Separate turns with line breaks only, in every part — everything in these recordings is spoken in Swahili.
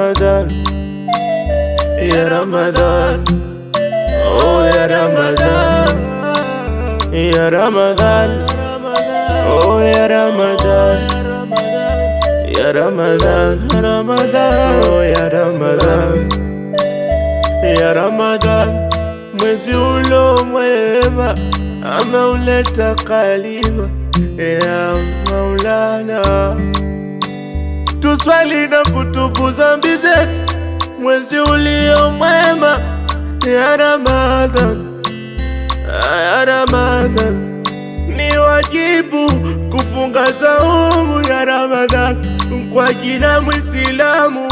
Ramadan, ya Ramadan, oh ya Ramadan, ya Ramadan, oh ya Ramadan, ya Ramadan, Ramadan, oh ya Ramadan, ya Ramadan, mwezi ulo mwema ameuleta kalima ya Maulana. Tuswali na kutubu zambi zetu mwezi ulio mwema ya Ramadhan, ya Ramadhan. Ni wajibu kufunga saumu ya Ramadhan kwa kila Muislamu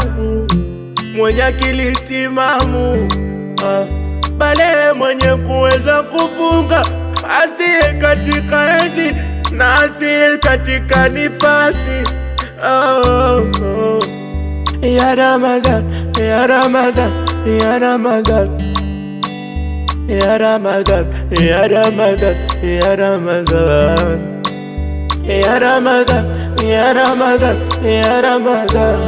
mwenye akili timamu, bale mwenye kuweza kufunga, asiye katika hedhi na asiye katika nifasi. Ya Ramadan, ya Ramadan, ya Ramadan, ya Ramadan, ya Ramadan, ya Ramadan, ya Ramadan, ya Ramadan, ya Ramadan,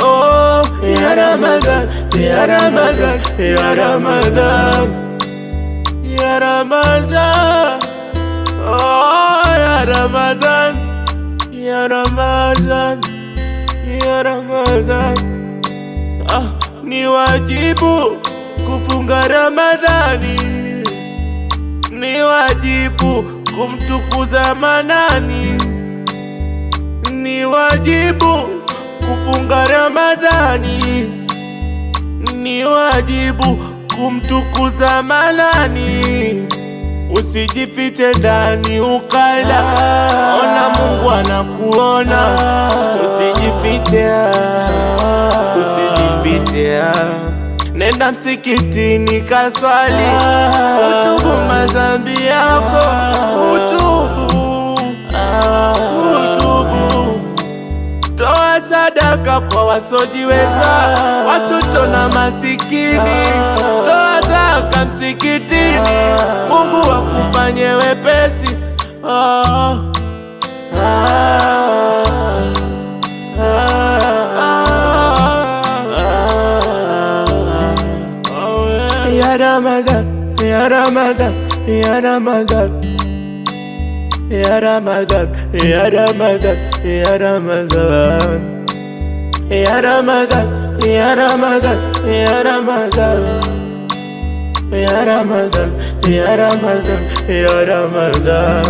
oh ya Ramadan, ya Ramadan, ya Ramadan, ya Ramadan, oh ya Ramadan, ya Ramadan, ya Ramadan. Ni wajibu kufunga Ramadhani, ni wajibu kumtukuza Manani, ni wajibu kufunga Ramadhani, ni wajibu kumtukuza Manani. Usijifiche ndani ukala, ona Mungu anakuona. Usijifiche, usijifiche, nenda msikitini kaswali, utubu mazambi yako, utubu, utubu. Toa sadaka kwa wasojiweza, watoto na masikini. Toa zaka msikitini, Mungu akufanye wepesi. Ya Ramadan, ya Ramadan, ya Ramadan, ya Ramadan, ya Ramadan, ya Ramadan, ya Ramadan, ya Ramadan, ya Ramadan, ya Ramadan, ya Ramadan, ya Ramadan.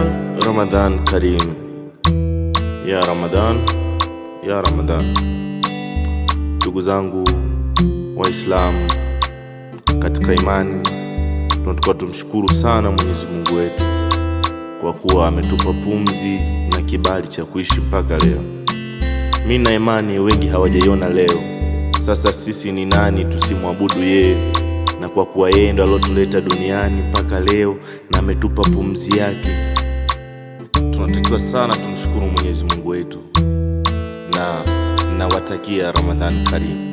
Ramadan Karim, ya Ramadan, ya Ramadan. Ndugu zangu Waislamu katika imani, tunatakiwa tumshukuru sana Mwenyezi Mungu wetu kwa kuwa ametupa pumzi na kibali cha kuishi mpaka leo. Mimi na imani wengi hawajaiona leo. Sasa sisi ni nani tusimwabudu yeye? Na kwa kuwa yeye ndo alotuleta duniani mpaka leo na ametupa pumzi yake, tunatakiwa sana tumshukuru Mwenyezi Mungu wetu, na nawatakia Ramadhan Karim.